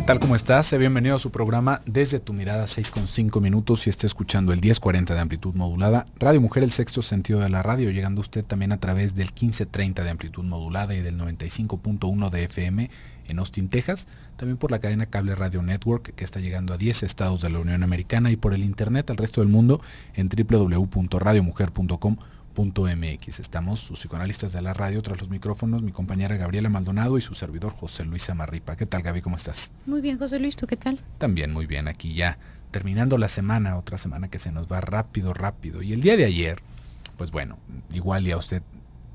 tal? ¿Cómo estás? Sea bienvenido a su programa Desde tu Mirada, 6:05 y está escuchando el 1040 de amplitud modulada. Radio Mujer, el sexto sentido de la radio, llegando a usted también a través del 1530 de amplitud modulada y del 95.1 de FM en Austin, Texas. También por la cadena Cable Radio Network, que está llegando a 10 estados de la Unión Americana, y por el internet al resto del mundo en www.radiomujer.com.mx. Estamos sus psicoanalistas de la radio tras los micrófonos, mi compañera Gabriela Maldonado y su servidor José Luis Amarripa. ¿Qué tal, Gaby? ¿Cómo estás? Muy bien, José Luis, ¿tú qué tal? También muy bien, aquí ya terminando la semana, otra semana que se nos va rápido. Y el día de ayer, pues bueno, igual y a usted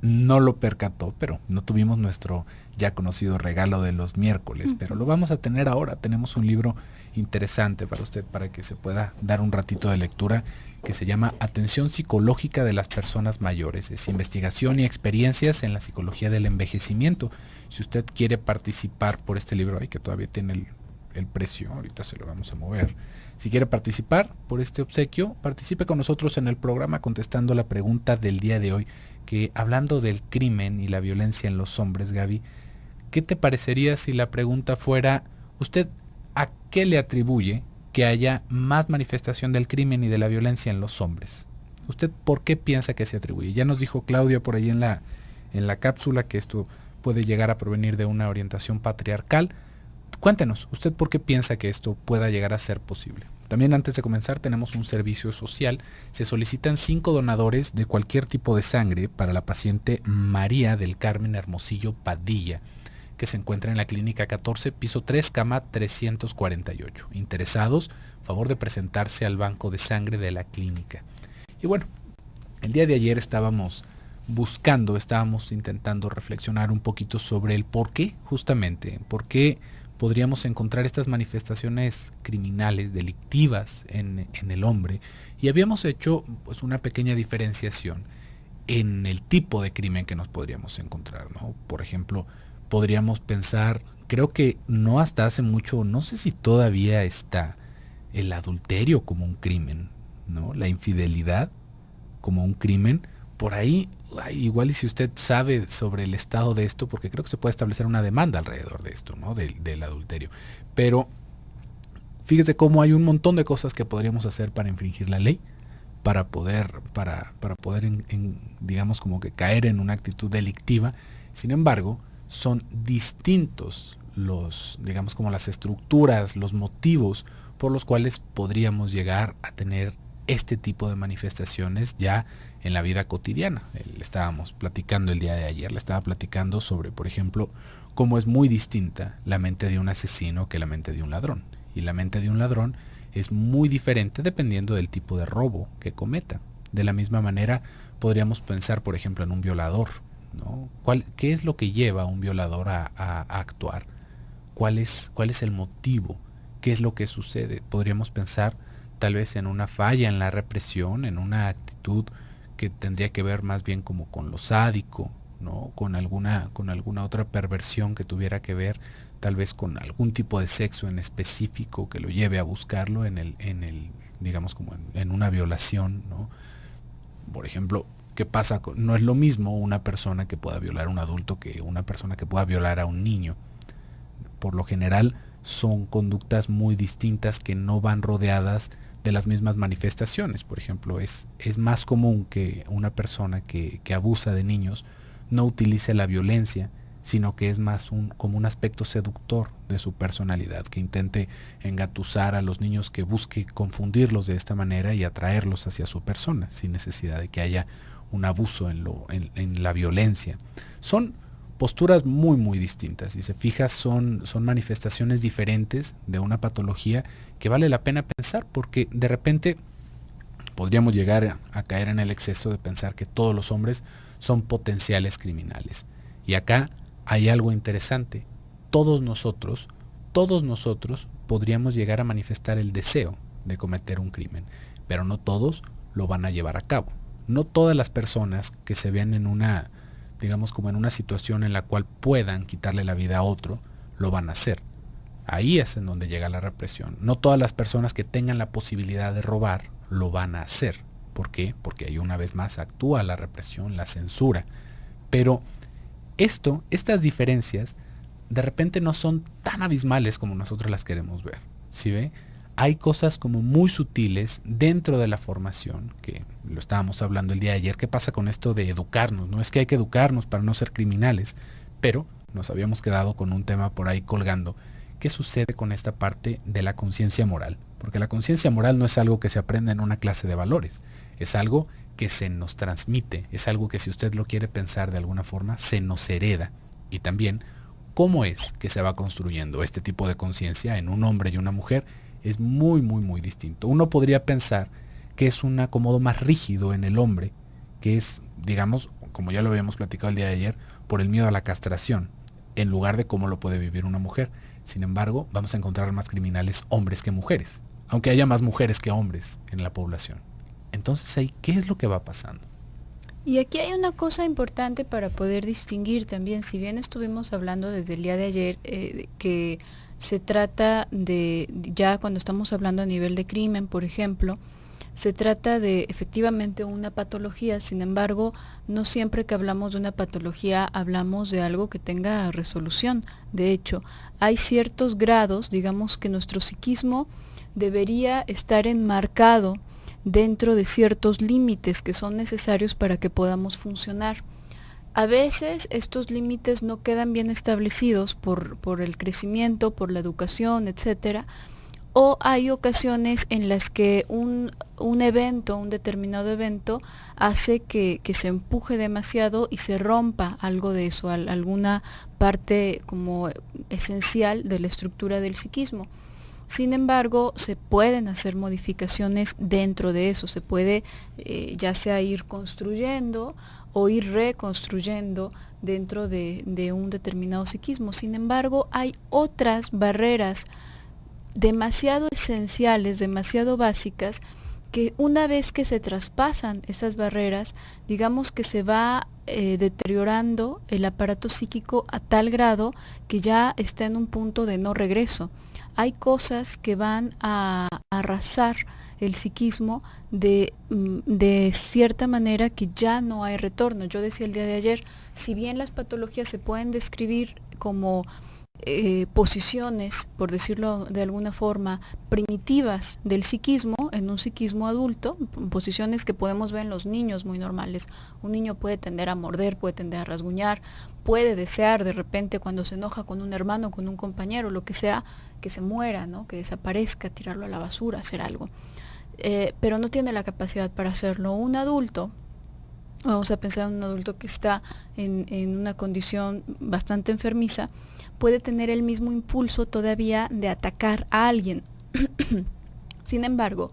no lo percató, pero no tuvimos nuestro ya conocido regalo de los miércoles, pero lo vamos a tener ahora. Tenemos un libro interesante para usted, para que se pueda dar un ratito de lectura, que se llama Atención Psicológica de las Personas Mayores. Es investigación y experiencias en la psicología del envejecimiento. Si usted quiere participar por este libro, que todavía tiene el precio, ahorita se lo vamos a mover. Si quiere participar por este obsequio, participe con nosotros en el programa contestando la pregunta del día de hoy, que hablando del crimen y la violencia en los hombres, Gaby, ¿qué te parecería si la pregunta fuera, usted a qué le atribuye que haya más manifestación del crimen y de la violencia en los hombres? ¿Usted por qué piensa que se atribuye? Ya nos dijo Claudia por ahí en la cápsula que esto puede llegar a provenir de una orientación patriarcal. Cuéntenos, ¿usted por qué piensa que esto pueda llegar a ser posible? También, antes de comenzar, tenemos un servicio social. Se solicitan 5 donadores de cualquier tipo de sangre para la paciente María del Carmen Hermosillo Padilla, que se encuentra en la clínica 14, piso 3, cama 348. Interesados, favor de presentarse al banco de sangre de la clínica. Y bueno, el día de ayer estábamos intentando reflexionar un poquito sobre el por qué, justamente, por qué podríamos encontrar estas manifestaciones criminales, delictivas en el hombre, y habíamos hecho pues una pequeña diferenciación en el tipo de crimen que nos podríamos encontrar, ¿no? Por ejemplo, podríamos pensar, creo que no hasta hace mucho, no sé si todavía está el adulterio como un crimen, ¿no? La infidelidad como un crimen. Por ahí, igual y si usted sabe sobre el estado de esto, porque creo que se puede establecer una demanda alrededor de esto, ¿no? Del adulterio. Pero fíjese cómo hay un montón de cosas que podríamos hacer para infringir la ley, para poder digamos, como que caer en una actitud delictiva. Sin embargo, son distintos digamos, como las estructuras, los motivos por los cuales podríamos llegar a tener este tipo de manifestaciones ya en la vida cotidiana. Le estábamos platicando el día de ayer, le estaba platicando sobre, por ejemplo, cómo es muy distinta la mente de un asesino que la mente de un ladrón. Y la mente de un ladrón es muy diferente dependiendo del tipo de robo que cometa. De la misma manera, podríamos pensar, por ejemplo, en un violador, ¿no? ¿Qué es lo que lleva a un violador a actuar? ¿Cuál es el motivo? ¿Qué es lo que sucede? Podríamos pensar tal vez en una falla en la represión, en una actitud que tendría que ver más bien como con lo sádico, ¿no? Con alguna otra perversión que tuviera que ver tal vez con algún tipo de sexo en específico que lo lleve a buscarlo en el digamos, como en una violación, ¿no? Por ejemplo, ¿qué pasa? No es lo mismo una persona que pueda violar a un adulto que una persona que pueda violar a un niño. Por lo general son conductas muy distintas que no van rodeadas de las mismas manifestaciones. Por ejemplo, es más común que una persona que abusa de niños no utilice la violencia, sino que es más como un aspecto seductor de su personalidad, que intente engatusar a los niños, que busque confundirlos de esta manera y atraerlos hacia su persona, sin necesidad de que haya un abuso en la violencia. Son posturas muy muy distintas. Si se fija, son manifestaciones diferentes de una patología que vale la pena pensar, porque de repente podríamos llegar a caer en el exceso de pensar que todos los hombres son potenciales criminales. Y acá hay algo interesante. Todos nosotros podríamos llegar a manifestar el deseo de cometer un crimen, pero no todos lo van a llevar a cabo. No todas las personas que se vean en una, digamos, como en una situación en la cual puedan quitarle la vida a otro, lo van a hacer. Ahí es en donde llega la represión. No todas las personas que tengan la posibilidad de robar lo van a hacer. ¿Por qué? Porque ahí una vez más actúa la represión, la censura. Pero estas diferencias de repente no son tan abismales como nosotros las queremos ver. ¿Sí ve? Hay cosas como muy sutiles dentro de la formación, que lo estábamos hablando el día de ayer. ¿Qué pasa con esto de educarnos? No es que hay que educarnos para no ser criminales, pero nos habíamos quedado con un tema por ahí colgando. ¿Qué sucede con esta parte de la conciencia moral? Porque la conciencia moral no es algo que se aprenda en una clase de valores, es algo que se nos transmite, es algo que, si usted lo quiere pensar de alguna forma, se nos hereda. Y también, ¿cómo es que se va construyendo este tipo de conciencia en un hombre y una mujer? Es muy, muy, muy distinto. Uno podría pensar que es un acomodo más rígido en el hombre, que es, digamos, como ya lo habíamos platicado el día de ayer, por el miedo a la castración, en lugar de cómo lo puede vivir una mujer. Sin embargo, vamos a encontrar más criminales hombres que mujeres, aunque haya más mujeres que hombres en la población. Entonces, ahí, ¿qué es lo que va pasando? Y aquí hay una cosa importante para poder distinguir también, si bien estuvimos hablando desde el día de ayer, que se trata de, ya cuando estamos hablando a nivel de crimen, por ejemplo, se trata de efectivamente una patología. Sin embargo, no siempre que hablamos de una patología hablamos de algo que tenga resolución. De hecho, hay ciertos grados, digamos que nuestro psiquismo debería estar enmarcado dentro de ciertos límites que son necesarios para que podamos funcionar. A veces estos límites no quedan bien establecidos por el crecimiento, por la educación, etcétera, o hay ocasiones en las que un evento, un determinado evento, hace que se empuje demasiado y se rompa algo de eso, alguna parte como esencial de la estructura del psiquismo. Sin embargo, se pueden hacer modificaciones dentro de eso, se puede ya sea ir construyendo o ir reconstruyendo dentro de un determinado psiquismo. Sin embargo, hay otras barreras demasiado esenciales, demasiado básicas, que una vez que se traspasan esas barreras, digamos que se va deteriorando el aparato psíquico a tal grado que ya está en un punto de no regreso. Hay cosas que van a arrasar el psiquismo de cierta manera que ya no hay retorno. Yo decía el día de ayer, si bien las patologías se pueden describir como posiciones, por decirlo de alguna forma, primitivas del psiquismo, en un psiquismo adulto, posiciones que podemos ver en los niños muy normales. Un niño puede tender a morder, puede tender a rasguñar, puede desear de repente cuando se enoja con un hermano, con un compañero, lo que sea, que se muera, ¿no? Que desaparezca, tirarlo a la basura, hacer algo. Pero no tiene la capacidad para hacerlo. Un adulto, vamos a pensar en un adulto que está en una condición bastante enfermiza, puede tener el mismo impulso todavía de atacar a alguien. Sin embargo,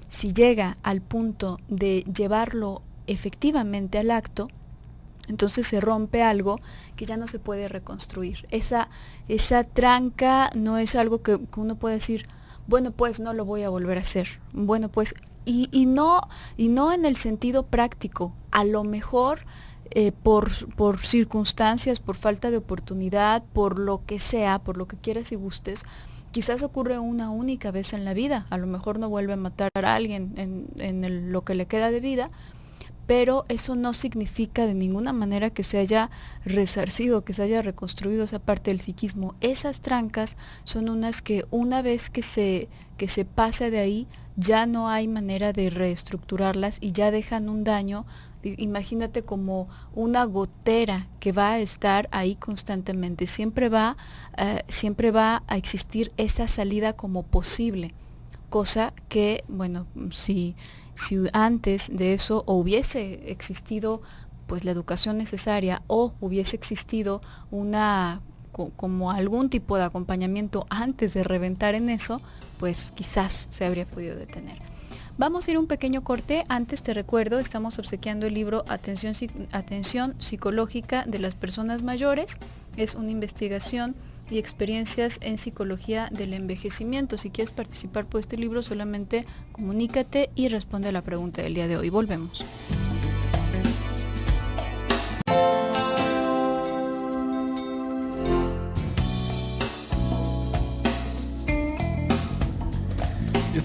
si llega al punto de llevarlo efectivamente al acto, entonces se rompe algo que ya no se puede reconstruir. Esa tranca no es algo que uno puede decir, bueno, pues no lo voy a volver a hacer. Bueno, pues, y no en el sentido práctico. A lo mejor por circunstancias, por falta de oportunidad, por lo que sea, por lo que quieras y gustes, quizás ocurre una única vez en la vida. A lo mejor no vuelve a matar a alguien en lo que le queda de vida, pero eso no significa de ninguna manera que se haya resarcido, que se haya reconstruido esa parte del psiquismo. Esas trancas son unas que una vez que se pasa de ahí, ya no hay manera de reestructurarlas y ya dejan un daño. Imagínate como una gotera que va a estar ahí constantemente. Siempre va a existir esa salida como posible. Cosa que, bueno, si antes de eso o hubiese existido pues la educación necesaria o hubiese existido como algún tipo de acompañamiento antes de reventar en eso, pues quizás se habría podido detener. Vamos a ir a un pequeño corte. Antes te recuerdo, estamos obsequiando el libro Atención Psicológica de las Personas Mayores. Es una investigación y experiencias en psicología del envejecimiento. Si quieres participar por este libro, solamente comunícate y responde a la pregunta del día de hoy. Volvemos.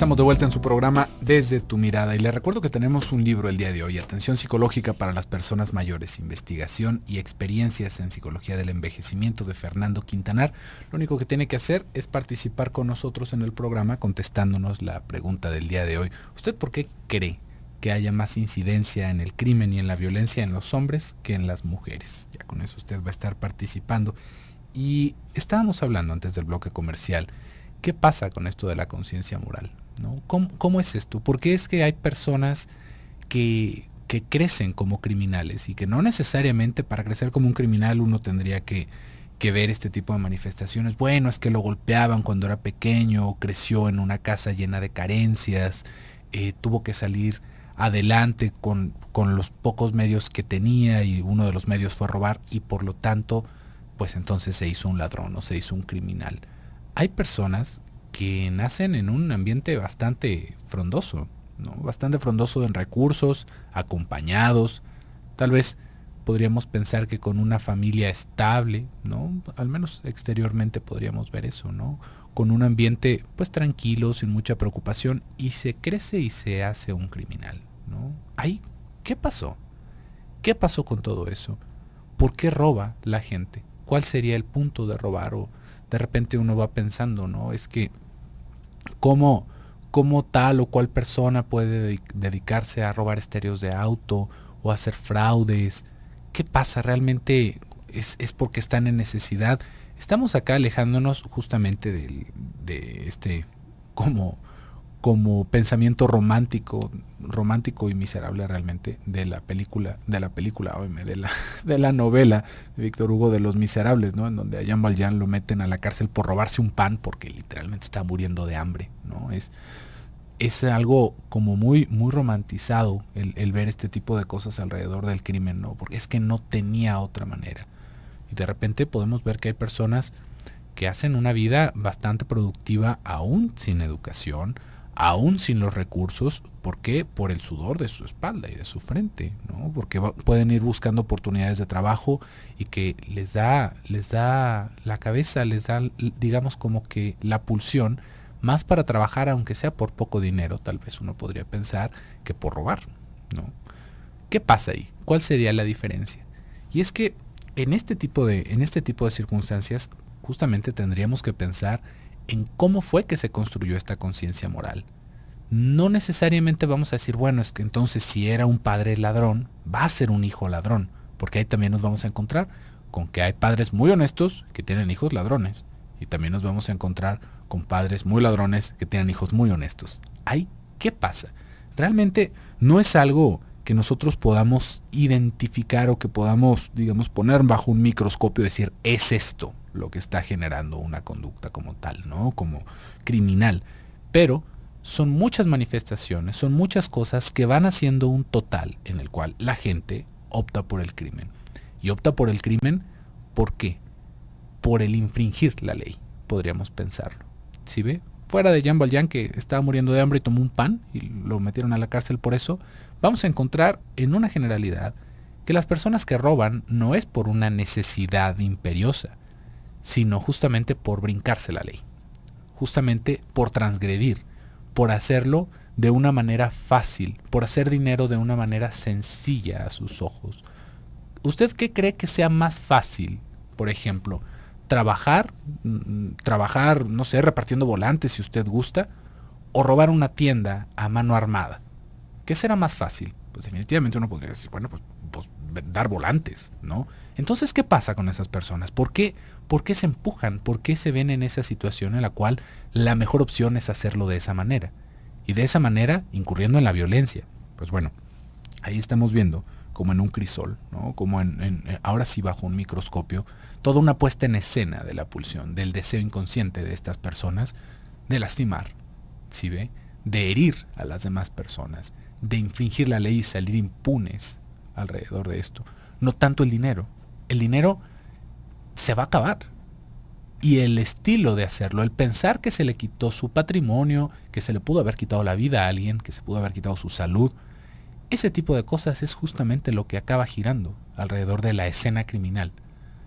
estamos de vuelta en su programa Desde tu Mirada y le recuerdo que tenemos un libro el día de hoy, Atención Psicológica para las Personas Mayores, Investigación y Experiencias en Psicología del Envejecimiento de Fernando Quintanar. Lo único que tiene que hacer es participar con nosotros en el programa contestándonos la pregunta del día de hoy. ¿Usted por qué cree que haya más incidencia en el crimen y en la violencia en los hombres que en las mujeres? Ya con eso usted va a estar participando. Y estábamos hablando antes del bloque comercial. ¿Qué pasa con esto de la conciencia moral? ¿No? ¿Cómo es esto? ¿Por qué es que hay personas que crecen como criminales y que no necesariamente para crecer como un criminal uno tendría que ver este tipo de manifestaciones? Bueno, es que lo golpeaban cuando era pequeño, creció en una casa llena de carencias, tuvo que salir adelante con los pocos medios que tenía y uno de los medios fue robar y por lo tanto, pues entonces se hizo un ladrón o se hizo un criminal. Hay personas que nacen en un ambiente bastante frondoso, ¿no? Bastante frondoso en recursos, acompañados. Tal vez podríamos pensar que con una familia estable, ¿no? Al menos exteriormente podríamos ver eso, ¿no? Con un ambiente pues tranquilo, sin mucha preocupación, y se crece y se hace un criminal, ¿no? Ay, ¿qué pasó? ¿Qué pasó con todo eso? ¿Por qué roba la gente? ¿Cuál sería el punto de robar? O de repente uno va pensando, ¿no? Es que cómo tal o cual persona puede dedicarse a robar estéreos de auto o a hacer fraudes. ¿Qué pasa? ¿Realmente es porque están en necesidad? Estamos acá alejándonos justamente de este como pensamiento romántico y miserable realmente de la película, de la novela de Víctor Hugo de Los Miserables, ¿no? En donde a Jean Valjean lo meten a la cárcel por robarse un pan porque literalmente está muriendo de hambre, ¿no? Es algo como muy romantizado el ver este tipo de cosas alrededor del crimen, ¿no? Porque es que no tenía otra manera. Y de repente podemos ver que hay personas que hacen una vida bastante productiva aún sin educación, aún sin los recursos. ¿Por qué? Por el sudor de su espalda y de su frente, ¿no? Porque pueden ir buscando oportunidades de trabajo y que les da la cabeza, les da, digamos, como que la pulsión más para trabajar, aunque sea por poco dinero, tal vez uno podría pensar, que por robar, ¿no? ¿Qué pasa ahí? ¿Cuál sería la diferencia? Y es que en este tipo de circunstancias justamente tendríamos que pensar en cómo fue que se construyó esta conciencia moral. No necesariamente vamos a decir, bueno, es que entonces si era un padre ladrón, va a ser un hijo ladrón, porque ahí también nos vamos a encontrar con que hay padres muy honestos que tienen hijos ladrones, y también nos vamos a encontrar con padres muy ladrones que tienen hijos muy honestos. Ahí, ¿qué pasa? Realmente no es algo que nosotros podamos identificar o que podamos, digamos, poner bajo un microscopio y decir, es esto lo que está generando una conducta como tal, ¿no? Como criminal. Pero son muchas manifestaciones, son muchas cosas que van haciendo un total en el cual la gente opta por el crimen. Y opta por el crimen, ¿por qué? Por el infringir la ley, podríamos pensarlo. ¿Sí ve? Fuera de Jean Valjean, que estaba muriendo de hambre y tomó un pan y lo metieron a la cárcel por eso, vamos a encontrar en una generalidad que las personas que roban no es por una necesidad imperiosa, sino justamente por brincarse la ley, justamente por transgredir, por hacerlo de una manera fácil, por hacer dinero de una manera sencilla a sus ojos. ¿Usted qué cree que sea más fácil, por ejemplo, trabajar, no sé, repartiendo volantes si usted gusta, o robar una tienda a mano armada? ¿Qué será más fácil? Pues definitivamente uno podría decir, bueno, pues dar volantes, ¿no? Entonces, ¿qué pasa con esas personas? ¿Por qué se empujan? ¿Por qué se ven en esa situación en la cual la mejor opción es hacerlo de esa manera? Y de esa manera, incurriendo en la violencia. Pues bueno, ahí estamos viendo, como en un crisol, ¿no? Como ahora sí bajo un microscopio, toda una puesta en escena de la pulsión, del deseo inconsciente de estas personas, de lastimar, ¿sí ve? De herir a las demás personas, de infringir la ley y salir impunes alrededor de esto. No tanto el dinero. El dinero se va a acabar. Y el estilo de hacerlo, el pensar que se le quitó su patrimonio, que se le pudo haber quitado la vida a alguien, que se pudo haber quitado su salud, ese tipo de cosas es justamente lo que acaba girando alrededor de la escena criminal.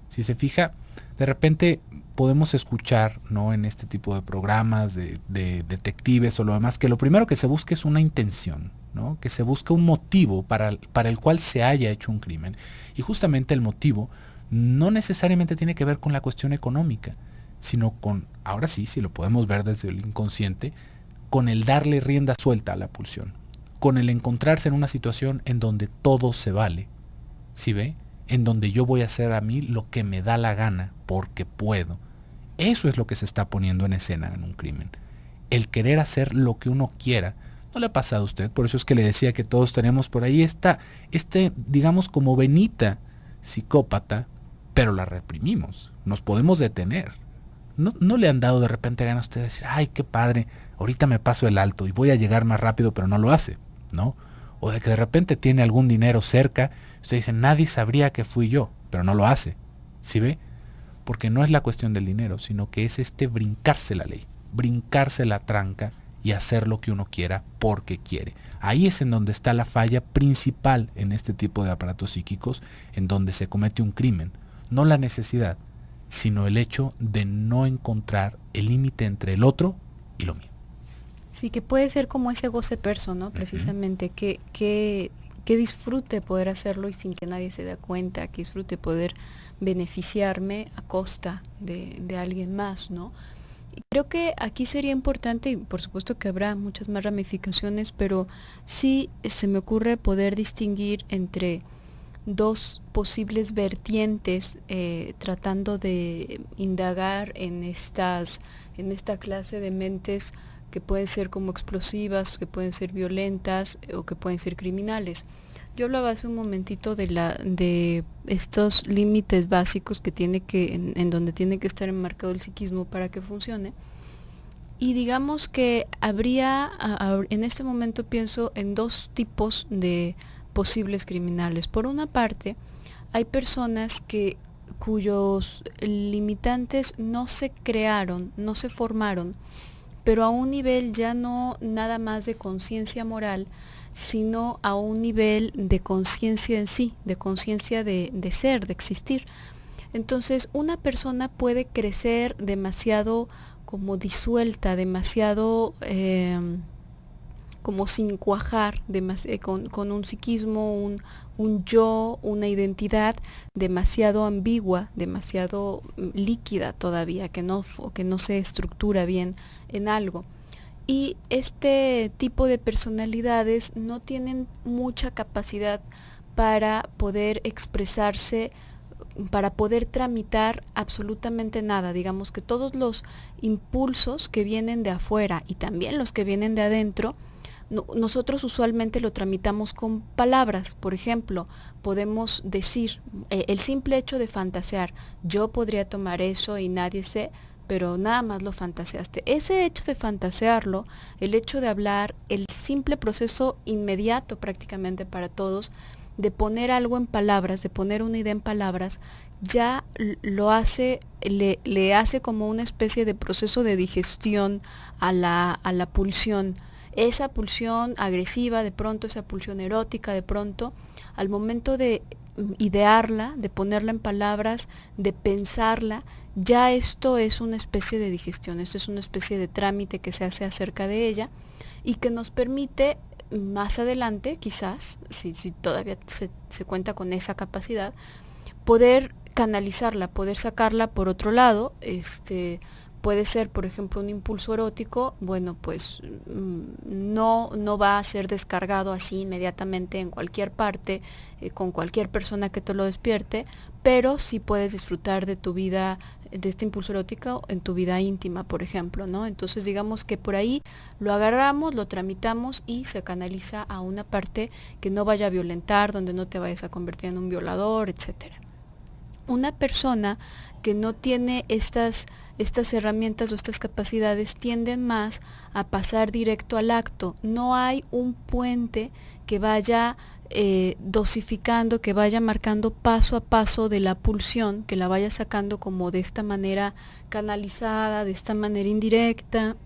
Si se fija, De repente podemos escuchar, ¿no?, en este tipo de programas de detectives o lo demás, que lo primero que se busca es una intención, ¿no?, que se busca un motivo para el cual se haya hecho un crimen. Y justamente el motivo no necesariamente tiene que ver con la cuestión económica, sino con, ahora sí, si lo podemos ver desde el inconsciente, con el darle rienda suelta a la pulsión, con el encontrarse en una situación en donde todo se vale, ¿sí ve?, en donde yo voy a hacer a mí lo que me da la gana, porque puedo. Eso es lo que se está poniendo en escena en un crimen. El querer hacer lo que uno quiera. ¿No le ha pasado a usted? Por eso es que le decía que todos tenemos por ahí digamos, como venita psicópata, pero la reprimimos. Nos podemos detener. ¿No le han dado de repente ganas a usted de decir, ay, qué padre, ahorita me paso el alto y voy a llegar más rápido, pero no lo hace, ¿no? O de que de repente tiene algún dinero cerca, usted dice, nadie sabría que fui yo, pero no lo hace, ¿sí ve? Porque no es la cuestión del dinero, sino que es brincarse la ley, brincarse la tranca y hacer lo que uno quiera porque quiere. Ahí es en donde está la falla principal en este tipo de aparatos psíquicos, en donde se comete un crimen. No la necesidad, sino el hecho de no encontrar el límite entre el otro y lo mío. Sí, que puede ser como ese goce perso, ¿no? Precisamente, que disfrute poder hacerlo y sin que nadie se dé cuenta, que disfrute poder beneficiarme a costa de alguien más, ¿no? Y creo que aquí sería importante, y por supuesto que habrá muchas más ramificaciones, pero sí se me ocurre poder distinguir entre dos posibles vertientes tratando de indagar en esta clase de mentes que pueden ser como explosivas, que pueden ser violentas o que pueden ser criminales. Yo hablaba hace un momentito de estos límites básicos que en donde tiene que estar enmarcado el psiquismo para que funcione. Y digamos que habría, en este momento pienso en dos tipos de posibles criminales. Por una parte, hay personas cuyos limitantes no se crearon, no se formaron, pero a un nivel ya no nada más de conciencia moral, sino a un nivel de conciencia en sí, de conciencia de ser, de existir. Entonces, una persona puede crecer demasiado como disuelta, demasiado como sin cuajar, con un psiquismo, un yo, una identidad demasiado ambigua, demasiado líquida todavía, que no se estructura bien en algo. Y este tipo de personalidades no tienen mucha capacidad para poder expresarse, para poder tramitar absolutamente nada. Digamos que todos los impulsos que vienen de afuera y también los que vienen de adentro, nosotros usualmente lo tramitamos con palabras. Por ejemplo, podemos decir, el simple hecho de fantasear, yo podría tomar eso y nadie sé, pero nada más lo fantaseaste. Ese hecho de fantasearlo, el hecho de hablar, el simple proceso inmediato prácticamente para todos, de poner algo en palabras, de poner una idea en palabras, ya lo hace, le hace como una especie de proceso de digestión a la pulsión. Esa pulsión agresiva, de pronto, esa pulsión erótica, de pronto, al momento de idearla, de ponerla en palabras, de pensarla, ya esto es una especie de digestión, esto es una especie de trámite que se hace acerca de ella y que nos permite más adelante, quizás, si todavía se cuenta con esa capacidad, poder canalizarla, poder sacarla por otro lado. Puede ser, por ejemplo, un impulso erótico, bueno, pues no va a ser descargado así inmediatamente en cualquier parte, con cualquier persona que te lo despierte, pero sí puedes disfrutar de tu vida, de este impulso erótico en tu vida íntima, por ejemplo, ¿no? Entonces digamos que por ahí lo agarramos, lo tramitamos y se canaliza a una parte que no vaya a violentar, donde no te vayas a convertir en un violador, etcétera. Una persona que no tiene estas herramientas o estas capacidades tienden más a pasar directo al acto. No hay un puente que vaya dosificando, que vaya marcando paso a paso de la pulsión, que la vaya sacando como de esta manera canalizada, de esta manera indirecta.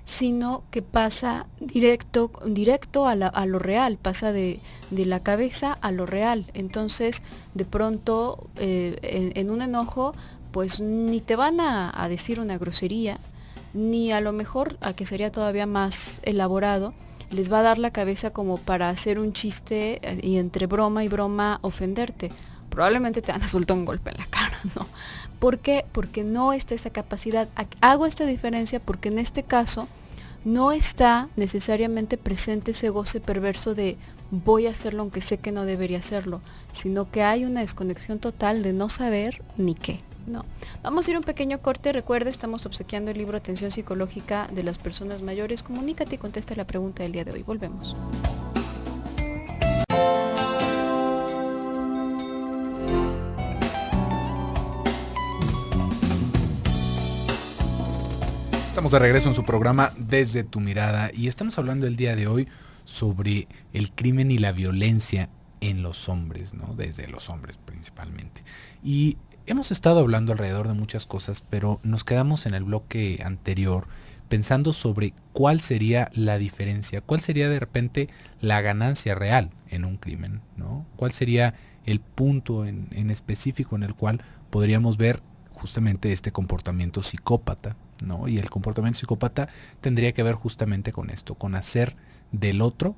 sino que pasa directo a lo real, pasa de la cabeza a lo real. Entonces, de pronto, en un enojo, pues ni te van a decir una grosería, ni a lo mejor, a que sería todavía más elaborado, les va a dar la cabeza como para hacer un chiste y entre broma y broma ofenderte. Probablemente te van a soltar un golpe en la cara, ¿no? ¿Por qué? Porque no está esa capacidad. Hago esta diferencia porque en este caso no está necesariamente presente ese goce perverso de voy a hacerlo aunque sé que no debería hacerlo, sino que hay una desconexión total de no saber ni qué. No. Vamos a ir a un pequeño corte. Recuerda, estamos obsequiando el libro Atención Psicológica de las Personas Mayores. Comunícate y contesta la pregunta del día de hoy. Volvemos. Estamos de regreso en su programa Desde tu Mirada y estamos hablando el día de hoy sobre el crimen y la violencia en los hombres, ¿no? Desde los hombres principalmente. Y hemos estado hablando alrededor de muchas cosas, pero nos quedamos en el bloque anterior pensando sobre cuál sería la diferencia, cuál sería de repente la ganancia real en un crimen, ¿no? Cuál sería el punto en específico en el cual podríamos ver justamente este comportamiento psicópata, ¿no? Y el comportamiento psicópata tendría que ver justamente con esto, con hacer del otro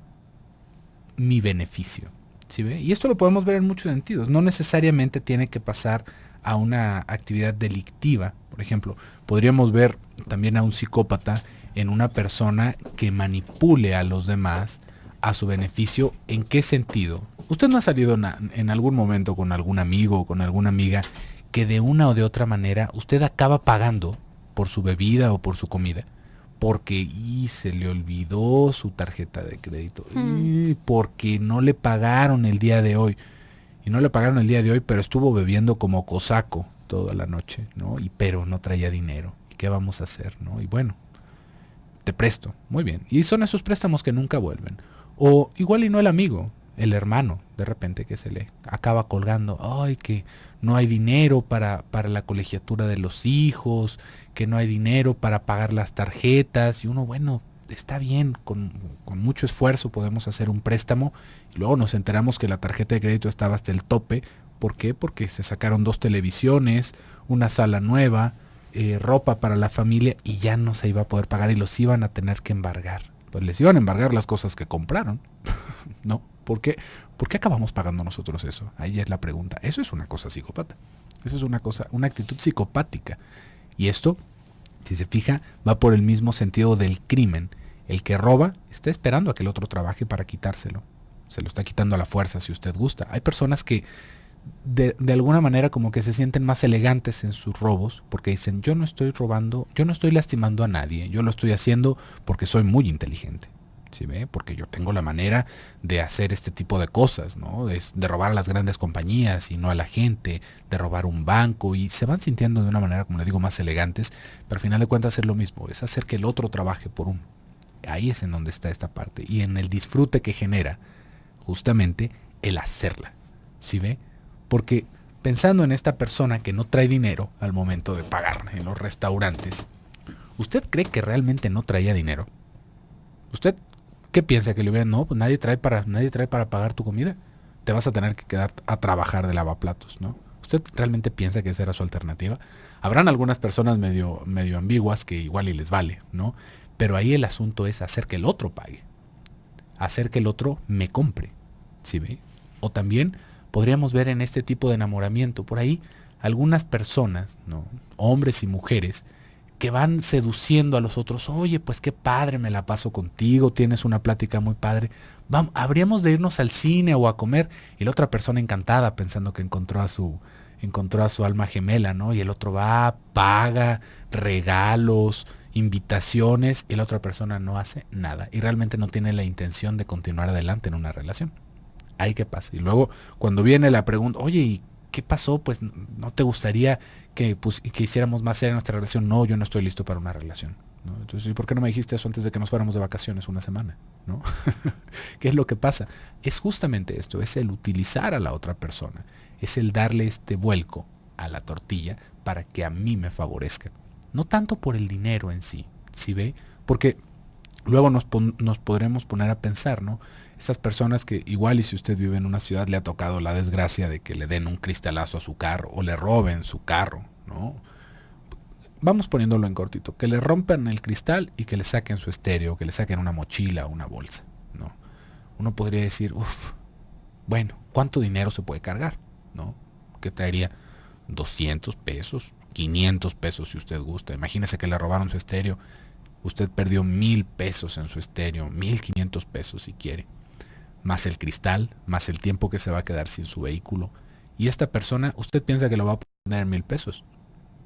mi beneficio, ¿sí ve? Y esto lo podemos ver en muchos sentidos, no necesariamente tiene que pasar a una actividad delictiva. Por ejemplo, podríamos ver también a un psicópata en una persona que manipule a los demás a su beneficio. ¿En qué sentido? ¿Usted no ha salido en algún momento con algún amigo o con alguna amiga que de una o de otra manera usted acaba pagando por su bebida o por su comida? Porque se le olvidó su tarjeta de crédito, porque no le pagaron el día de hoy. Y no le pagaron el día de hoy, pero estuvo bebiendo como cosaco toda la noche, ¿no? Pero no traía dinero. ¿Y qué vamos a hacer, no? Y bueno, te presto, muy bien. Y son esos préstamos que nunca vuelven. O igual y no el amigo, el hermano, de repente que se le acaba colgando, ay, que no hay dinero para la colegiatura de los hijos, que no hay dinero para pagar las tarjetas. Y uno, bueno, está bien, con mucho esfuerzo podemos hacer un préstamo y luego nos enteramos que la tarjeta de crédito estaba hasta el tope. ¿Por qué? Porque se sacaron 2 televisiones, una sala nueva, ropa para la familia y ya no se iba a poder pagar y los iban a tener que embargar. Pues les iban a embargar las cosas que compraron, ¿no? ¿Por qué acabamos pagando nosotros eso? Ahí es la pregunta. Eso es una cosa psicópata. Eso es una actitud psicopática. Y esto, si se fija, va por el mismo sentido del crimen. El que roba está esperando a que el otro trabaje para quitárselo. Se lo está quitando a la fuerza si usted gusta. Hay personas que de alguna manera como que se sienten más elegantes en sus robos porque dicen, yo no estoy robando, yo no estoy lastimando a nadie, yo lo estoy haciendo porque soy muy inteligente. ¿Sí ve? Porque yo tengo la manera de hacer este tipo de cosas, ¿no? De robar a las grandes compañías y no a la gente, de robar un banco, y se van sintiendo de una manera, como le digo, más elegantes, pero al final de cuentas es lo mismo, es hacer que el otro trabaje por uno. Ahí es en donde está esta parte, y en el disfrute que genera justamente el hacerla, ¿sí ve? Porque pensando en esta persona que no trae dinero al momento de pagar en los restaurantes, ¿usted cree que realmente no traía dinero? ¿Usted qué piensa? Que le hubieran, no, pues nadie trae para pagar tu comida. Te vas a tener que quedar a trabajar de lavaplatos, ¿no? ¿Usted realmente piensa que esa era su alternativa? Habrán algunas personas medio ambiguas que igual y les vale, ¿no? Pero ahí el asunto es hacer que el otro pague. Hacer que el otro me compre, ¿sí ve? O también podríamos ver en este tipo de enamoramiento, por ahí, algunas personas, ¿no? Hombres y mujeres, que van seduciendo a los otros. Oye, pues qué padre, me la paso contigo, tienes una plática muy padre. Vamos, habríamos de irnos al cine o a comer. Y la otra persona encantada, pensando que encontró a su alma gemela, ¿no? Y el otro va, paga, regalos, invitaciones, y la otra persona no hace nada. Y realmente no tiene la intención de continuar adelante en una relación. Ahí qué pasa. Y luego, cuando viene la pregunta, oye, ¿y qué pasó? Pues no te gustaría que hiciéramos más seria nuestra relación. No, yo no estoy listo para una relación, ¿no? Entonces, ¿y por qué no me dijiste eso antes de que nos fuéramos de vacaciones una semana, ¿no? ¿Qué es lo que pasa? Es justamente esto, es el utilizar a la otra persona, es el darle este vuelco a la tortilla para que a mí me favorezca. No tanto por el dinero en sí, ¿sí ve? Porque luego nos podremos poner a pensar, ¿no? Esas personas que igual y si usted vive en una ciudad le ha tocado la desgracia de que le den un cristalazo a su carro o le roben su carro, ¿no? Vamos poniéndolo en cortito, que le rompan el cristal y que le saquen su estéreo, que le saquen una mochila o una bolsa, ¿no? Uno podría decir, bueno, ¿cuánto dinero se puede cargar? ¿No? Que traería 200 pesos, 500 pesos si usted gusta. Imagínese que le robaron su estéreo. Usted perdió 1,000 pesos en su estéreo, 1,500 pesos si quiere. Más el cristal, más el tiempo que se va a quedar sin su vehículo. Y esta persona, usted piensa que lo va a poner en 1,000 pesos.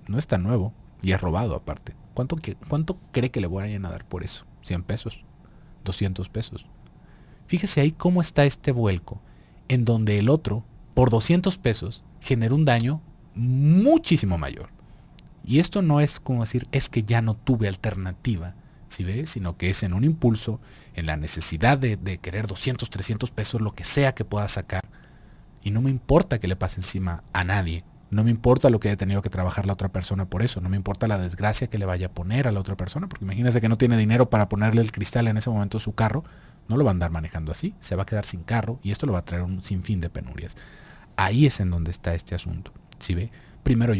No es tan nuevo y es robado aparte. ¿Cuánto cree que le vayan a dar por eso? ¿100 pesos? ¿200 pesos? Fíjese ahí cómo está este vuelco, en donde el otro, por 200 pesos, genera un daño muchísimo mayor. Y esto no es como decir, es que ya no tuve alternativa, ¿sí ve? Sino que es en un impulso, en la necesidad de querer 200, 300 pesos, lo que sea que pueda sacar. Y no me importa que le pase encima a nadie. No me importa lo que haya tenido que trabajar la otra persona por eso. No me importa la desgracia que le vaya a poner a la otra persona. Porque imagínese que no tiene dinero para ponerle el cristal en ese momento a su carro. No lo va a andar manejando así. Se va a quedar sin carro y esto le va a traer un sinfín de penurias. Ahí es en donde está este asunto. ¿Sí ve? Primero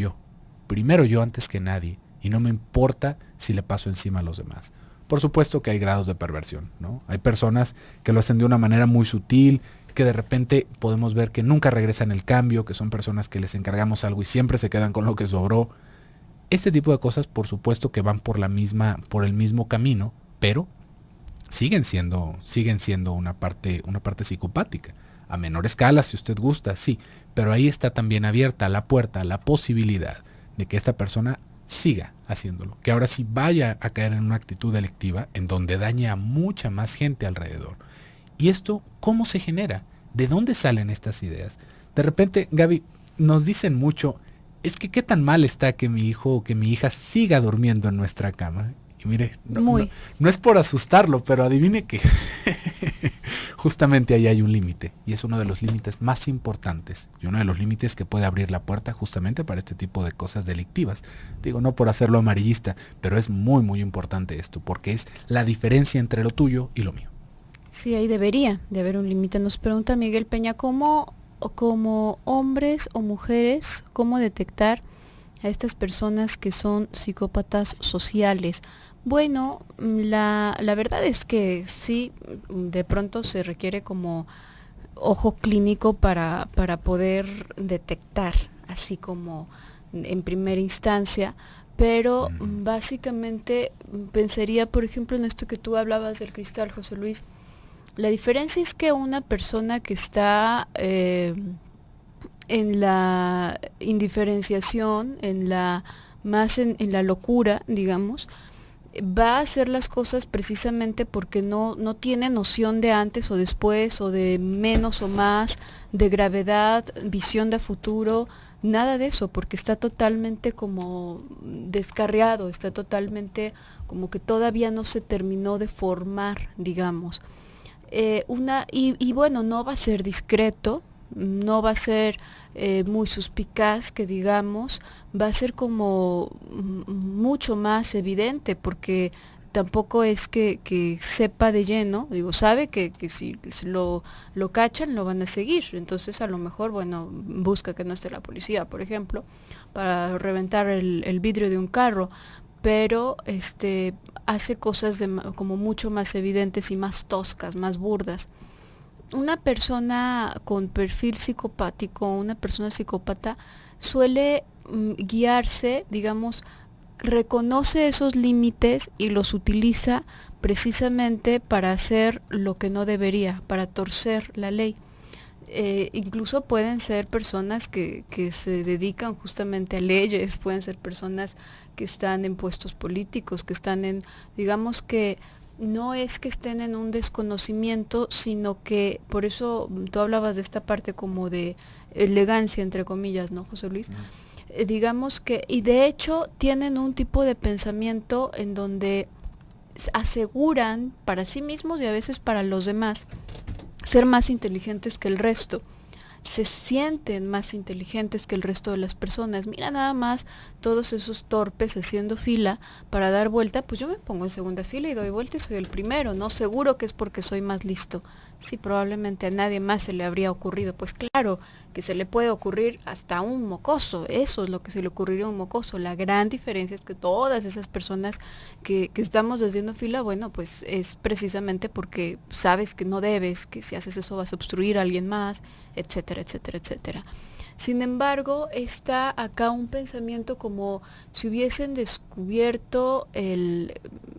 yo antes que nadie, y no me importa si le paso encima a los demás. Por supuesto que hay grados de perversión, ¿no? Hay personas que lo hacen de una manera muy sutil, que de repente podemos ver que nunca regresan el cambio, que son personas que les encargamos algo y siempre se quedan con lo que sobró. Este tipo de cosas, por supuesto que van por el mismo camino, pero siguen siendo una parte psicopática. A menor escala, si usted gusta, sí, pero ahí está también abierta la puerta, la posibilidad de que esta persona siga haciéndolo, que ahora sí vaya a caer en una actitud delictiva en donde dañe a mucha más gente alrededor. ¿Y esto cómo se genera? ¿De dónde salen estas ideas? De repente, Gaby, nos dicen mucho, es que qué tan mal está que mi hijo o que mi hija siga durmiendo en nuestra cama. Y mire, no es por asustarlo, pero adivine que justamente ahí hay un límite, y es uno de los límites más importantes, y uno de los límites que puede abrir la puerta justamente para este tipo de cosas delictivas. Digo, no por hacerlo amarillista, pero es muy, muy importante esto, porque es la diferencia entre lo tuyo y lo mío. Sí, ahí debería de haber un límite. Nos pregunta Miguel Peña, ¿cómo, como hombres o mujeres, cómo detectar a estas personas que son psicópatas sociales? Bueno, la verdad es que sí, de pronto se requiere como ojo clínico para poder detectar, así como en primera instancia, pero básicamente pensaría, por ejemplo, en esto que tú hablabas del cristal, José Luis. La diferencia es que una persona que está en la indiferenciación, más en la locura, digamos, va a hacer las cosas precisamente porque no tiene noción de antes o después, o de menos o más, de gravedad, visión de futuro, nada de eso, porque está totalmente como descarriado, está totalmente como que todavía no se terminó de formar, digamos. Y bueno, no va a ser discreto, no va a ser muy suspicaz, que digamos, va a ser como mucho más evidente, porque tampoco es que sepa de lleno, digo, sabe que si lo cachan lo van a seguir, entonces a lo mejor, bueno, busca que no esté la policía, por ejemplo, para reventar el vidrio de un carro, pero hace cosas como mucho más evidentes y más toscas, más burdas. Una persona con perfil psicopático, una persona psicópata, suele guiarse, digamos, reconoce esos límites y los utiliza precisamente para hacer lo que no debería, para torcer la ley. Incluso pueden ser personas que se dedican justamente a leyes, pueden ser personas que están en puestos políticos, que están en, digamos que no es que estén en un desconocimiento, sino que, por eso tú hablabas de esta parte como de elegancia, entre comillas, ¿no, José Luis? Digamos que, y de hecho tienen un tipo de pensamiento en donde aseguran para sí mismos y a veces para los demás ser más inteligentes que el resto, se sienten más inteligentes que el resto de las personas. Mira nada más todos esos torpes haciendo fila para dar vuelta, pues yo me pongo en segunda fila y doy vuelta y soy el primero, ¿no? Seguro que es porque soy más listo. Sí, probablemente a nadie más se le habría ocurrido. Pues claro que se le puede ocurrir hasta a un mocoso, eso es lo que se le ocurriría a un mocoso. La gran diferencia es que todas esas personas que estamos haciendo fila, bueno, pues es precisamente porque sabes que no debes, que si haces eso vas a obstruir a alguien más, etcétera, etcétera, etcétera. Sin embargo, está acá un pensamiento como si hubiesen descubierto el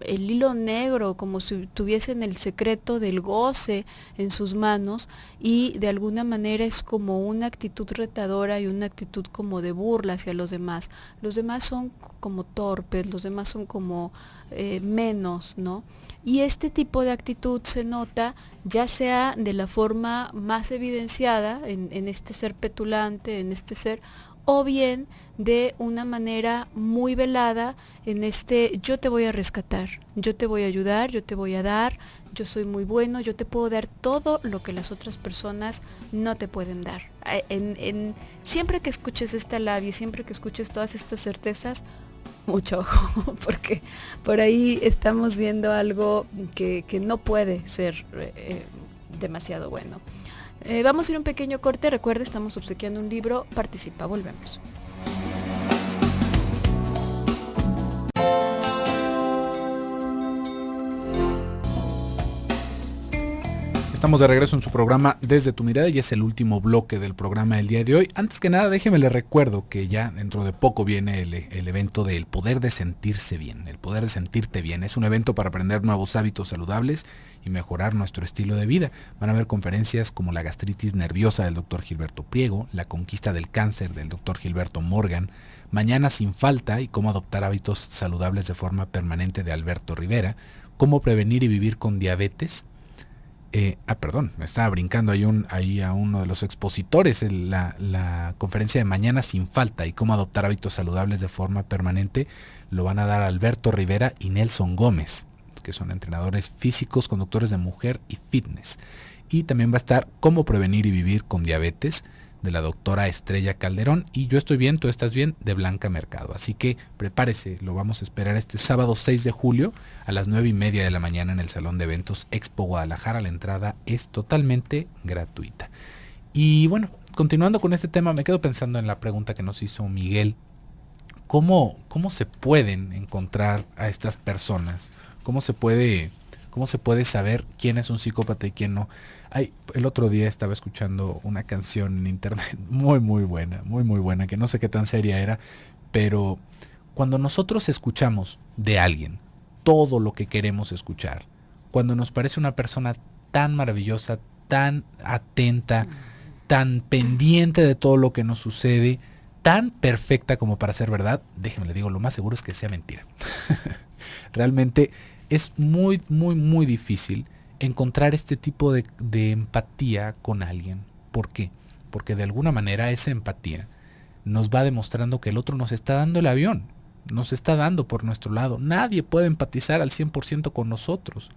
hilo negro, como si tuviesen el secreto del goce en sus manos, y de alguna manera es como una actitud retadora y una actitud como de burla hacia los demás. Los demás son como torpes, los demás son como menos, ¿no? Y este tipo de actitud se nota ya sea de la forma más evidenciada en este ser petulante, en este ser, o bien de una manera muy velada en este yo te voy a rescatar, yo te voy a ayudar, yo te voy a dar, yo soy muy bueno, yo te puedo dar todo lo que las otras personas no te pueden dar. Siempre que escuches esta labia, siempre que escuches todas estas certezas, mucho ojo, porque por ahí estamos viendo algo que no puede ser demasiado bueno. Vamos a ir a un pequeño corte. Recuerda, estamos obsequiando un libro. Participa, volvemos. Estamos de regreso en su programa Desde tu Mirada y es el último bloque del programa del día de hoy. Antes que nada, déjeme le recuerdo que ya dentro de poco viene el evento del poder de sentirse bien, el poder de sentirte bien. Es un evento para aprender nuevos hábitos saludables y mejorar nuestro estilo de vida. Van a haber conferencias como la gastritis nerviosa del Dr. Gilberto Priego, la conquista del cáncer del Dr. Gilberto Morgan, Mañana sin falta y cómo adoptar hábitos saludables de forma permanente de Alberto Rivera, cómo prevenir y vivir con diabetes. Me estaba brincando ahí a uno de los expositores, la conferencia de Mañana sin falta y cómo adoptar hábitos saludables de forma permanente, lo van a dar Alberto Rivera y Nelson Gómez, que son entrenadores físicos, conductores de mujer y fitness. Y también va a estar cómo prevenir y vivir con diabetes, de la doctora Estrella Calderón, y Yo estoy bien, tú estás bien, de Blanca Mercado. Así que prepárese, lo vamos a esperar este sábado 6 de julio a las 9:30 de la mañana en el Salón de Eventos Expo Guadalajara. La entrada es totalmente gratuita. Y bueno, continuando con este tema, me quedo pensando en la pregunta que nos hizo Miguel. ¿Cómo se pueden encontrar a estas personas? ¿Cómo se puede saber quién es un psicópata y quién no? El otro día estaba escuchando una canción en internet muy buena, que no sé qué tan seria era, pero cuando nosotros escuchamos de alguien todo lo que queremos escuchar, cuando nos parece una persona tan maravillosa, tan atenta, tan pendiente de todo lo que nos sucede, tan perfecta como para ser verdad, déjenme le digo, lo más seguro es que sea mentira. Realmente es muy difícil encontrar este tipo de empatía con alguien. ¿Por qué? Porque de alguna manera esa empatía nos va demostrando que el otro nos está dando el avión, nos está dando por nuestro lado. Nadie puede empatizar al 100% con nosotros.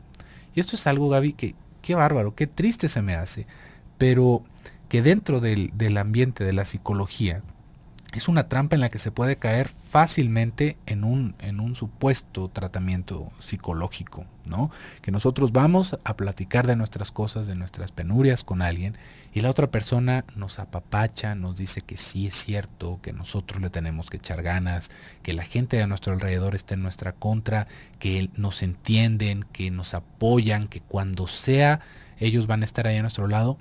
Y esto es algo, Gaby, que qué bárbaro, qué triste se me hace, pero que dentro del ambiente de la psicología es una trampa en la que se puede caer fácilmente en un supuesto tratamiento psicológico, ¿no? Que nosotros vamos a platicar de nuestras cosas, de nuestras penurias con alguien, y la otra persona nos apapacha, nos dice que sí es cierto, que nosotros le tenemos que echar ganas, que la gente de nuestro alrededor está en nuestra contra, que nos entienden, que nos apoyan, que cuando sea ellos van a estar ahí a nuestro lado,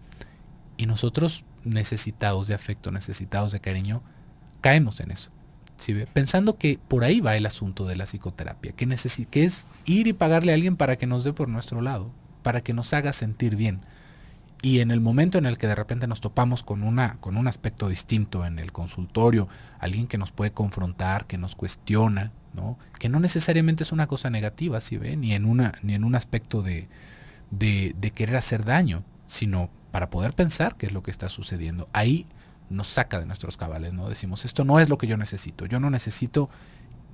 y nosotros necesitados de afecto, necesitados de cariño, caemos en eso, ¿sí ve? Pensando que por ahí va el asunto de la psicoterapia, que es ir y pagarle a alguien para que nos dé por nuestro lado, para que nos haga sentir bien. Y en el momento en el que de repente nos topamos con un aspecto distinto en el consultorio, alguien que nos puede confrontar, que nos cuestiona, ¿no? Que no necesariamente es una cosa negativa, ¿sí ve? Ni en un aspecto de querer hacer daño, sino para poder pensar qué es lo que está sucediendo. Ahí nos saca de nuestros cabales, ¿no? Decimos, esto no es lo que yo no necesito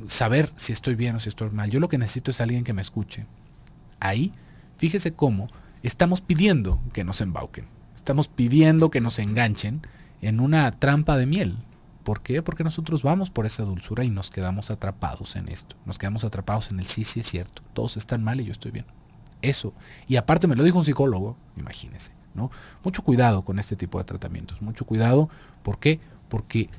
saber si estoy bien o si estoy mal, yo lo que necesito es alguien que me escuche. Ahí, fíjese cómo estamos pidiendo que nos embauquen, estamos pidiendo que nos enganchen, en una trampa de miel. ¿Por qué? Porque nosotros vamos por esa dulzura y nos quedamos atrapados en esto. Nos quedamos atrapados en el sí, sí es cierto. Todos están mal y yo estoy bien. Eso. Y aparte me lo dijo un psicólogo, imagínense, ¿no? Mucho cuidado con este tipo de tratamientos. Mucho cuidado. ¿Por qué? Porque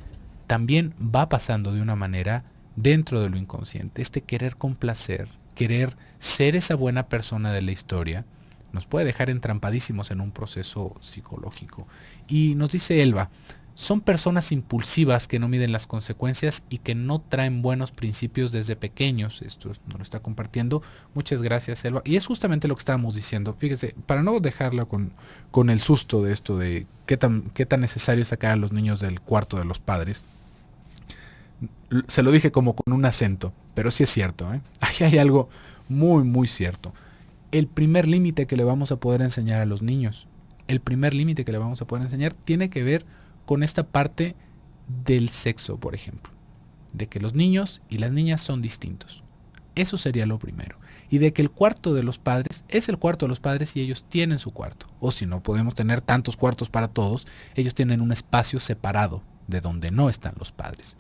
también va pasando de una manera dentro de lo inconsciente. Este querer complacer, querer ser esa buena persona de la historia, nos puede dejar entrampadísimos en un proceso psicológico. Y nos dice Elba, son personas impulsivas que no miden las consecuencias y que no traen buenos principios desde pequeños. Esto nos lo está compartiendo. Muchas gracias, Elba. Y es justamente lo que estábamos diciendo. Fíjese, para no dejarla con el susto de esto de qué tan necesario es sacar a los niños del cuarto de los padres, se lo dije como con un acento, pero sí es cierto, ¿eh? Ahí hay algo muy, muy cierto. El primer límite que le vamos a poder enseñar a los niños, tiene que ver con esta parte del sexo, por ejemplo. De que los niños y las niñas son distintos. Eso sería lo primero. Y de que el cuarto de los padres es el cuarto de los padres y ellos tienen su cuarto. O si no podemos tener tantos cuartos para todos, ellos tienen un espacio separado de donde no están los padres.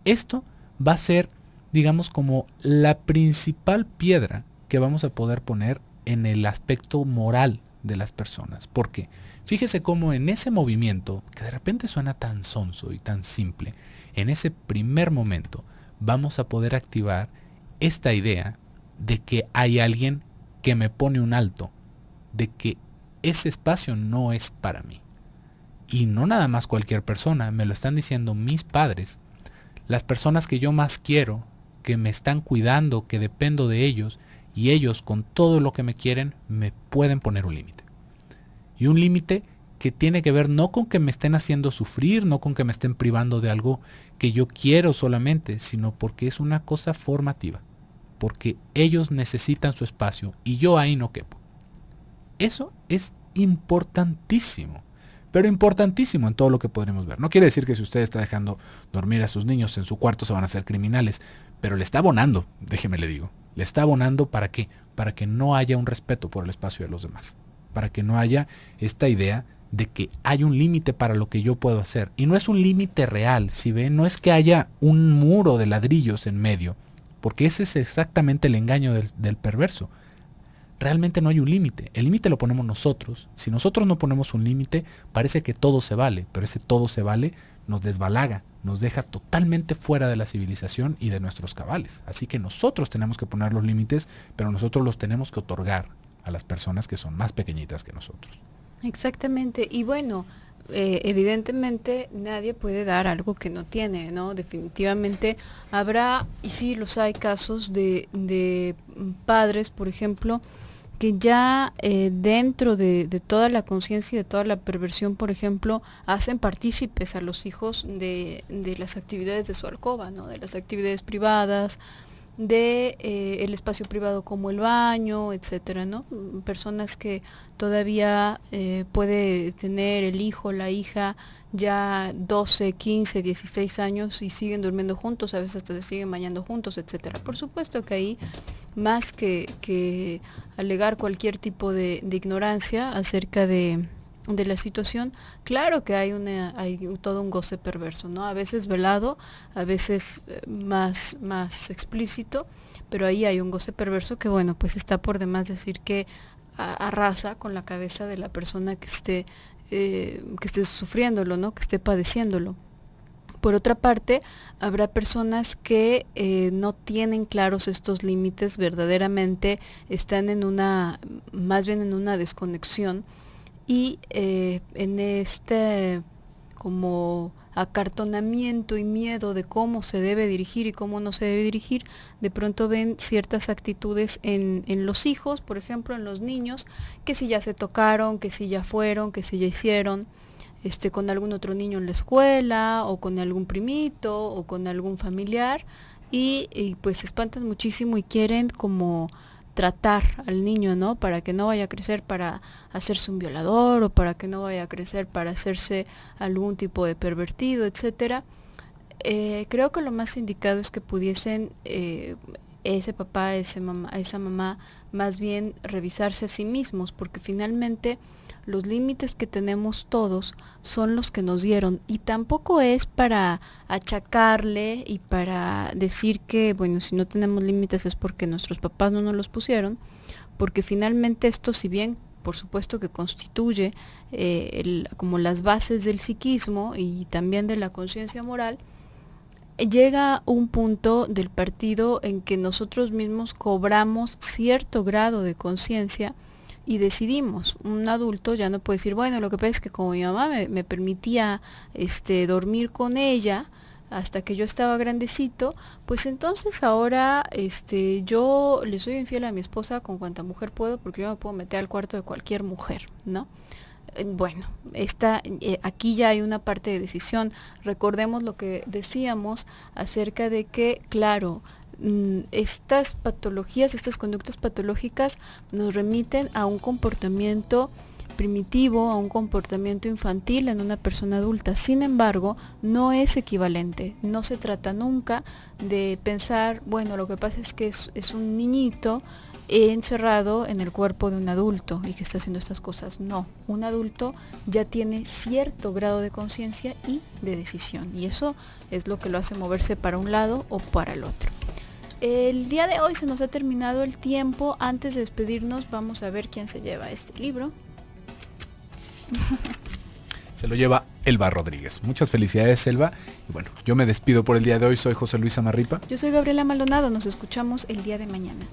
Esto va a ser, digamos, como la principal piedra que vamos a poder poner en el aspecto moral de las personas. Porque fíjese cómo en ese movimiento, que de repente suena tan sonso y tan simple, en ese primer momento vamos a poder activar esta idea de que hay alguien que me pone un alto, de que ese espacio no es para mí. Y no nada más cualquier persona, me lo están diciendo mis padres, las personas que yo más quiero, que me están cuidando, que dependo de ellos, y ellos con todo lo que me quieren me pueden poner un límite. Y un límite que tiene que ver no con que me estén haciendo sufrir, no con que me estén privando de algo que yo quiero solamente, sino porque es una cosa formativa, porque ellos necesitan su espacio y yo ahí no quepo. Eso es importantísimo, pero importantísimo en todo lo que podremos ver. No quiere decir que si usted está dejando dormir a sus niños en su cuarto se van a ser criminales, pero le está abonando, déjeme le digo, le está abonando ¿para qué? Para que no haya un respeto por el espacio de los demás, para que no haya esta idea de que hay un límite para lo que yo puedo hacer. Y no es un límite real, si ven, no es que haya un muro de ladrillos en medio, porque ese es exactamente el engaño del perverso. Realmente no hay un límite, el límite lo ponemos nosotros. Si nosotros no ponemos un límite, parece que todo se vale, pero ese todo se vale nos desbalaga, nos deja totalmente fuera de la civilización y de nuestros cabales. Así que nosotros tenemos que poner los límites, pero nosotros los tenemos que otorgar a las personas que son más pequeñitas que nosotros. Exactamente, y bueno, evidentemente nadie puede dar algo que no tiene, ¿no? Definitivamente habrá, y sí los hay, casos de padres, por ejemplo, que ya dentro de toda la conciencia y de toda la perversión, por ejemplo, hacen partícipes a los hijos de las actividades de su alcoba, ¿no? De las actividades privadas, de el espacio privado como el baño, etcétera, ¿no? Personas que todavía puede tener el hijo, la hija, ya 12, 15, 16 años y siguen durmiendo juntos, a veces hasta se siguen bañando juntos, etcétera. Por supuesto que ahí, más que alegar cualquier tipo de ignorancia acerca de la situación, claro que hay todo un goce perverso, ¿no? A veces velado, a veces más explícito, pero ahí hay un goce perverso que, bueno, pues está por demás decir que arrasa con la cabeza de la persona que esté sufriéndolo, ¿no? Que esté padeciéndolo. Por otra parte, habrá personas que no tienen claros estos límites, verdaderamente están más bien en una desconexión, y en este como acartonamiento y miedo de cómo se debe dirigir y cómo no se debe dirigir, de pronto ven ciertas actitudes en los hijos, por ejemplo, en los niños, que si ya se tocaron, que si ya fueron, que si ya hicieron, con algún otro niño en la escuela, o con algún primito, o con algún familiar, y pues se espantan muchísimo y quieren como tratar al niño, ¿no? Para que no vaya a crecer para hacerse un violador, o para que no vaya a crecer para hacerse algún tipo de pervertido, etcétera. Creo que lo más indicado es que pudiesen ese papá, esa mamá, más bien revisarse a sí mismos, porque finalmente los límites que tenemos todos son los que nos dieron, y tampoco es para achacarle y para decir que, bueno, si no tenemos límites es porque nuestros papás no nos los pusieron, porque finalmente esto, si bien por supuesto que constituye como las bases del psiquismo y también de la conciencia moral, llega un punto del partido en que nosotros mismos cobramos cierto grado de conciencia y decidimos. Un adulto ya no puede decir, bueno, lo que pasa es que como mi mamá me permitía dormir con ella hasta que yo estaba grandecito, pues entonces ahora yo le soy infiel a mi esposa con cuanta mujer puedo, porque yo me puedo meter al cuarto de cualquier mujer, ¿no? Bueno, aquí ya hay una parte de decisión. Recordemos lo que decíamos acerca de que, claro, estas patologías, estas conductas patológicas nos remiten a un comportamiento primitivo, a un comportamiento infantil en una persona adulta. Sin embargo, no es equivalente. No se trata nunca de pensar, bueno, lo que pasa es que es un niñito encerrado en el cuerpo de un adulto y que está haciendo estas cosas. No, un adulto ya tiene cierto grado de conciencia y de decisión, y eso es lo que lo hace moverse para un lado o para el otro. El día de hoy se nos ha terminado el tiempo. Antes de despedirnos, vamos a ver quién se lleva este libro. Se lo lleva Elba Rodríguez. Muchas felicidades, Elba. Y bueno, yo me despido por el día de hoy. Soy José Luis Amarripa. Yo soy Gabriela Maldonado. Nos escuchamos el día de mañana.